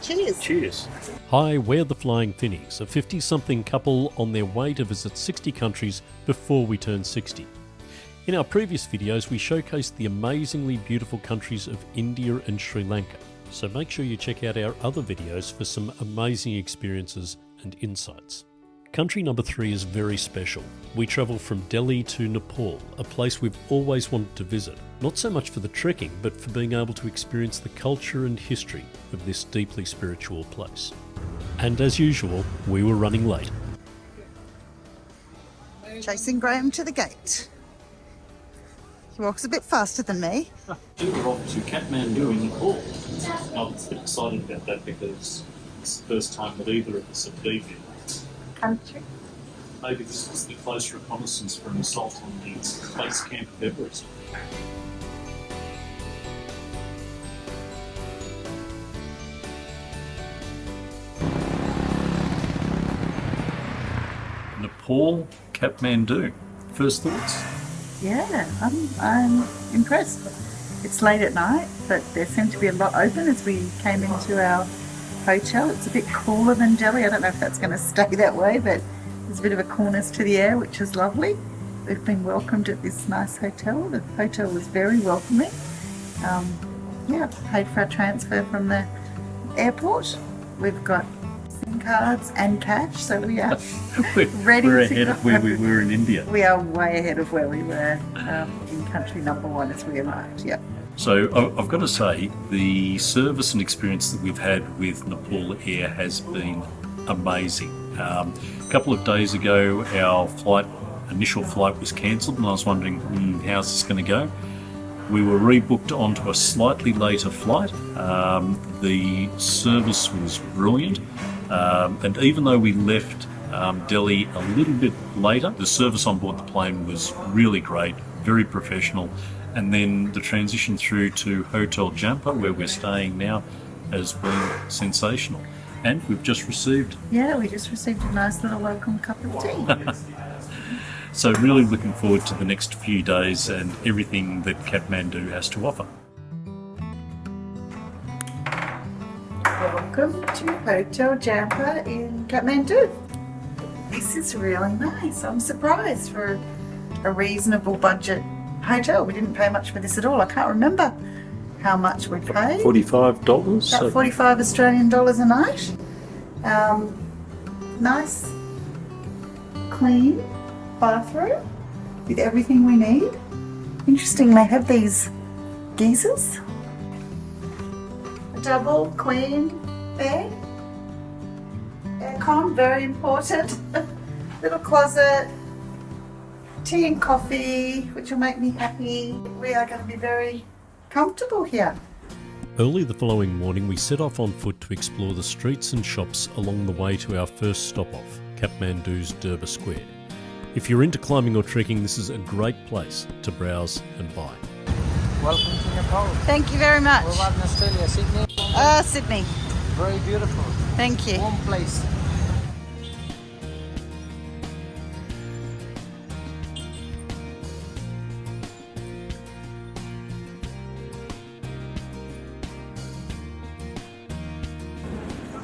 Cheers. Cheers. Hi, we're the Flying Finnies, a 50-something couple on their way to visit 60 countries before we turn 60. In our previous videos, we showcased the amazingly beautiful countries of India and Sri Lanka, so make sure you check out our other videos for some amazing experiences and insights. Country number 3 is very special. We travel from Delhi to Nepal, a place we've always wanted to visit, not so much for the trekking, but for being able to experience the culture and history of this deeply spiritual place. And as usual, we were running late. Chasing Graham to the gate. He walks a bit faster than me. We're off to Kathmandu in Nepal. I was a bit excited about that because it's the first time that either of us have been here. Country. Maybe this was the close reconnaissance for an assault on the base camp of Everest. Nepal, Kathmandu. First thoughts? Yeah, I'm impressed. It's late at night, but there seemed to be a lot open as we came into our hotel. It's a bit cooler than Delhi. I don't know if that's going to stay that way, but there's a bit of a coolness to the air, which is lovely. We've been welcomed at this nice hotel. The hotel was very welcoming. Paid for our transfer from the airport. We've got SIM cards and cash, so we are ready. We're ahead of where we were in India. We are way ahead of where we were in country number 1 as we arrived. Yep. So I've got to say, the service and experience that we've had with Nepal Air has been amazing. A couple of days ago, our initial flight was cancelled, and I was wondering, how's this going to go? We were rebooked onto a slightly later flight. The service was brilliant, and even though we left Delhi a little bit later, the service on board the plane was really great, very professional. And then the transition through to Hotel Jampa, where we're staying now, has been sensational. And we've just received... Yeah, we just received a nice little welcome cup of tea. So really looking forward to the next few days and everything that Kathmandu has to offer. Welcome to Hotel Jampa in Kathmandu. This is really nice. I'm surprised for a reasonable budget hotel. We didn't pay much for this at all. I can't remember how much we paid. $45? About 45 Australian dollars a night. Nice, clean bathroom with everything we need. Interesting, they have these geysers. A double queen bed. Aircon, very important. Little closet. Tea and coffee, which will make me happy. We are going to be very comfortable here. Early the following morning, we set off on foot to explore the streets and shops along the way to our first stop-off, Kathmandu's Durbar Square. If you're into climbing or trekking, this is a great place to browse and buy. Welcome to Nepal. Thank you very much. We're in Australia, Sydney. Sydney. Very beautiful. Thank you. Warm place.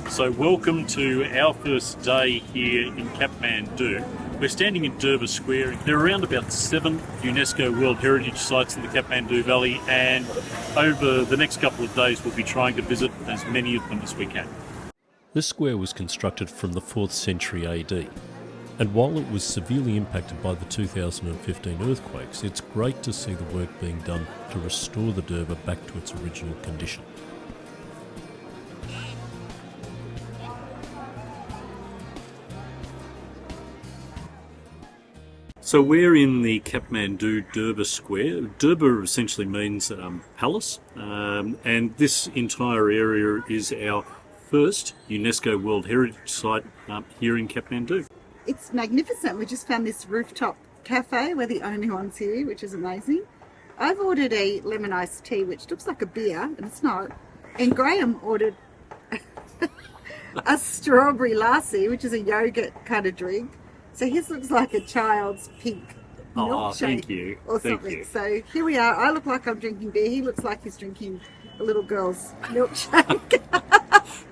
So welcome to our first day here in Kathmandu. We're standing in Durbar Square. There are around about 7 UNESCO World Heritage sites in the Kathmandu Valley, and over the next couple of days we'll be trying to visit as many of them as we can. This square was constructed from the 4th century AD, and while it was severely impacted by the 2015 earthquakes, it's great to see the work being done to restore the Durbar back to its original condition. So we're in the Kathmandu Durbar Square. Durbar essentially means palace, and this entire area is our first UNESCO World Heritage Site here in Kathmandu. It's magnificent. We just found this rooftop cafe. We're the only ones here, which is amazing. I've ordered a lemon iced tea, which looks like a beer, and it's not. And Graham ordered a strawberry lassi, which is a yogurt kind of drink. So his looks like a child's pink milkshake thank you. or Thank something. you. So here we are. I look like I'm drinking beer. He looks like he's drinking a little girl's milkshake.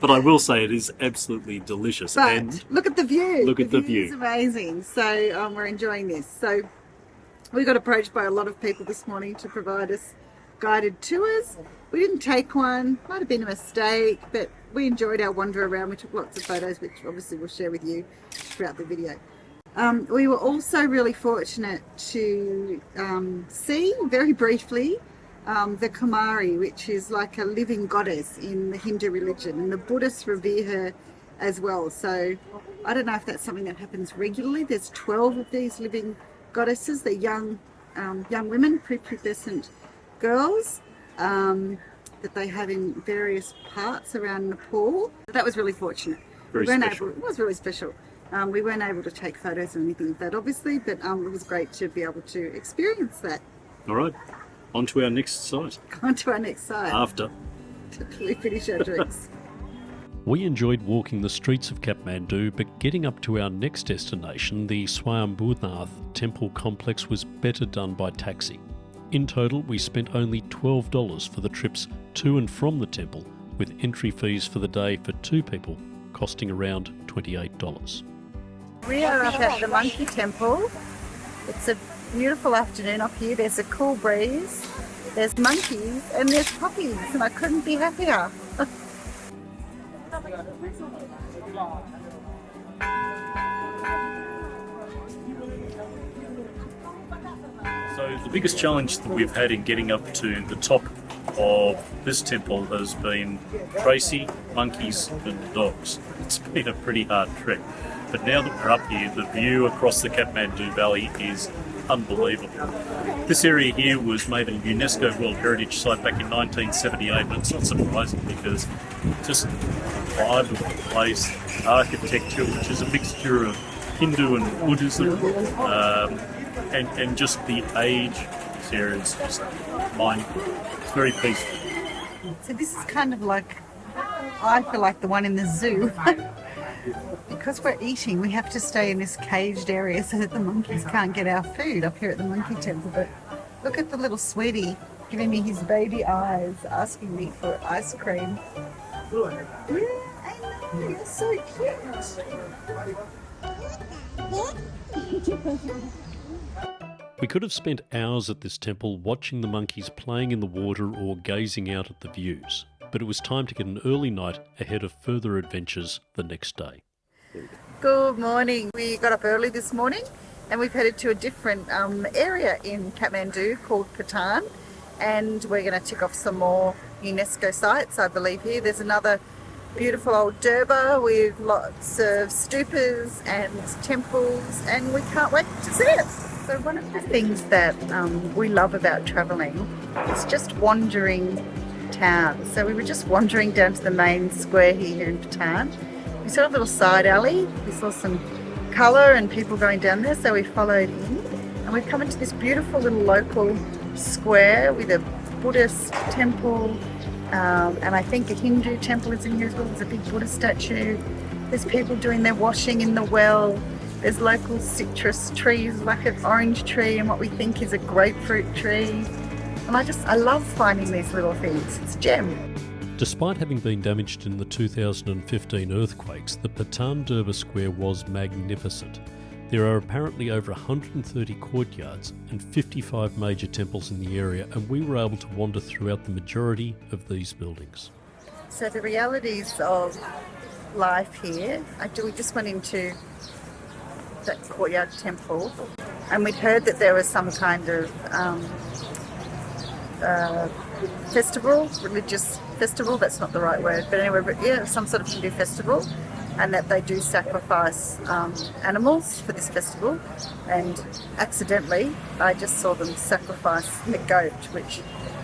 But I will say it is absolutely delicious. But And look at the view. look at the view. It's view. amazing. So we're enjoying this. So we got approached by a lot of people this morning to provide us guided tours. We didn't take one. Might have been a mistake, but we enjoyed our wander around. We took lots of photos, which obviously we'll share with you throughout the video. We were also really fortunate to see very briefly the Kumari, which is like a living goddess in the Hindu religion, and the Buddhists revere her as well. So I don't know if that's something that happens regularly. There's 12 of these living goddesses. They're young women, prepubescent girls that they have in various parts around Nepal. That was really fortunate. Very special. It was really special. We weren't able to take photos or anything of that, obviously, but it was great to be able to experience that. All right, on to our next site. On to our next site. After. We finish our drinks. We enjoyed walking the streets of Kathmandu, but getting up to our next destination, the Pashupatinath Temple complex, was better done by taxi. In total, we spent only $12 for the trips to and from the temple, with entry fees for the day for 2 people costing around $28. We are up at the Monkey Temple. It's a beautiful afternoon up here. There's a cool breeze, there's monkeys, and there's puppies, and I couldn't be happier. So the biggest challenge that we've had in getting up to the top of this temple has been Tracy, monkeys and dogs. It's been a pretty hard trek. But now that we're up here, the view across the Kathmandu Valley is unbelievable. This area here was made a UNESCO World Heritage Site back in 1978, and it's not surprising because just the vibe of the place, architecture, which is a mixture of Hindu and Buddhism, and just the age of this area is just mind-blowing. It's very peaceful. So this is kind of like, I feel like the one in the zoo. Because we're eating, we have to stay in this caged area so that the monkeys can't get our food up here at the Monkey Temple. But look at the little sweetie giving me his baby eyes, asking me for ice cream. Yeah, I know, you're so cute. We could have spent hours at this temple watching the monkeys playing in the water or gazing out at the views, but it was time to get an early night ahead of further adventures the next day. Good morning. We got up early this morning and we've headed to a different area in Kathmandu called Patan, and we're going to tick off some more UNESCO sites, I believe. Here there's another beautiful old Durbar with lots of stupas and temples, and we can't wait to see it. So one of the things that we love about travelling is just wandering town. So we were just wandering down to the main square here in Patan. We saw a little side alley, we saw some colour and people going down there, so we followed in, and we've come into this beautiful little local square with a Buddhist temple, and I think a Hindu temple is in here as well. There's a big Buddha statue, there's people doing their washing in the well, there's local citrus trees like an orange tree and what we think is a grapefruit tree, and I love finding these little things. It's a gem. Despite having been damaged in the 2015 earthquakes, the Patan Durbar Square was magnificent. There are apparently over 130 courtyards and 55 major temples in the area, and we were able to wander throughout the majority of these buildings. So the realities of life here, we just went into that courtyard temple, and we'd heard that there was some kind of festival, religious festival, that's not the right word, but anyway, some sort of Hindu festival, and that they do sacrifice animals for this festival, and accidentally I just saw them sacrifice a goat, which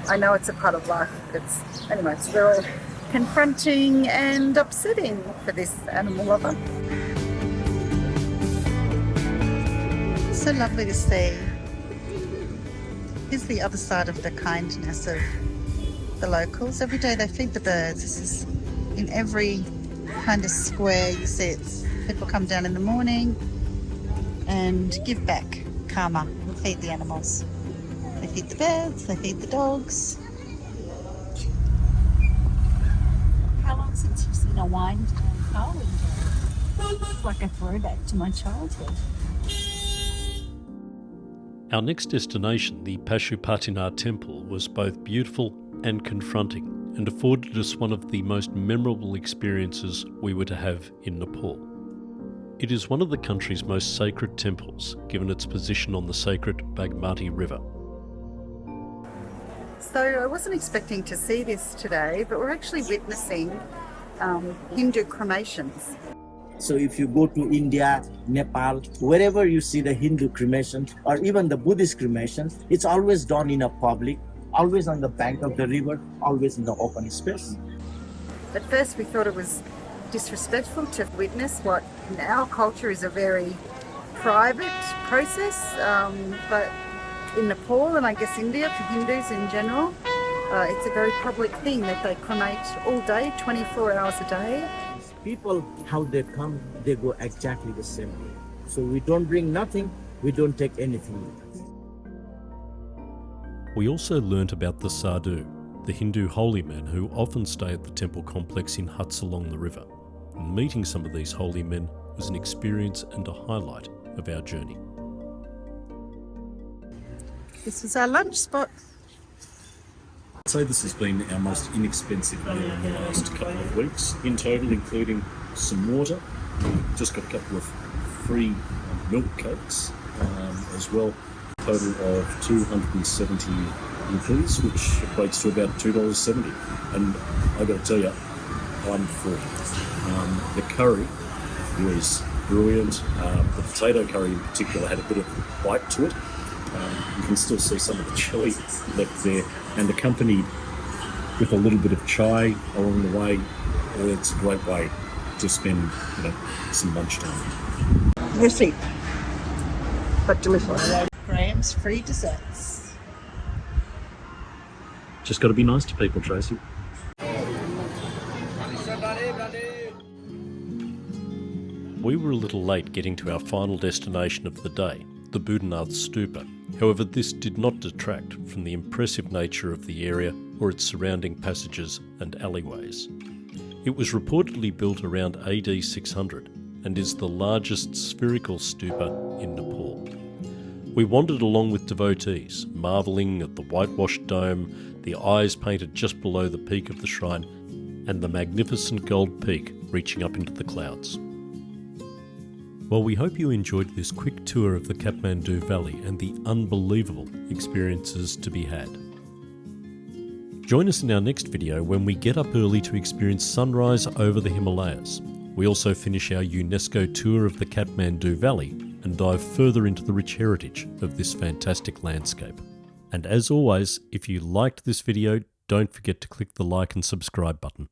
I know it's a part of life, but anyway, it's very confronting and upsetting for this animal lover. So lovely to see. Here's the other side of the kindness of the locals. Every day they feed the birds. This is in every kind of square you see it. People come down in the morning and give back karma and feed the animals. They feed the birds, they feed the dogs. How long since you've seen a wind down It's like a throwback to my childhood. Our next destination, the Pashupatinath Temple, was both beautiful and confronting, and afforded us one of the most memorable experiences we were to have in Nepal. It is one of the country's most sacred temples, given its position on the sacred Bagmati River. So I wasn't expecting to see this today, but we're actually witnessing Hindu cremations. So if you go to India, Nepal, wherever you see the Hindu cremation or even the Buddhist cremation, it's always done in a public, always on the bank of the river, always in the open space. At first we thought it was disrespectful to witness what in our culture is a very private process, but in Nepal and I guess India, for Hindus in general, it's a very public thing that they cremate all day, 24 hours a day. People, how they come, they go exactly the same way. So we don't bring nothing, we don't take anything. We also learnt about the sadhu, the Hindu holy men who often stay at the temple complex in huts along the river. And meeting some of these holy men was an experience and a highlight of our journey. This is our lunch spot. I'd say this has been our most inexpensive meal in the last couple of weeks. In total, including some water, just got a couple of free milk cakes as well. A total of 270 rupees, which equates to about $2.70. And I've got to tell you, I'm full. The curry was brilliant. The potato curry in particular had a bit of bite to it. You can still see some of the chili left there, and accompanied with a little bit of chai along the way. It's a great way to spend some lunchtime. Messy, but delicious. Graham's free desserts. Just got to be nice to people, Tracy. We were a little late getting to our final destination of the day, the Pashupatinath Stupa. However, this did not detract from the impressive nature of the area or its surrounding passages and alleyways. It was reportedly built around AD 600 and is the largest spherical stupa in Nepal. We wandered along with devotees, marvelling at the whitewashed dome, the eyes painted just below the peak of the shrine, and the magnificent gold peak reaching up into the clouds. Well, we hope you enjoyed this quick tour of the Kathmandu Valley and the unbelievable experiences to be had. Join us in our next video when we get up early to experience sunrise over the Himalayas. We also finish our UNESCO tour of the Kathmandu Valley and dive further into the rich heritage of this fantastic landscape. And as always, if you liked this video, don't forget to click the like and subscribe button.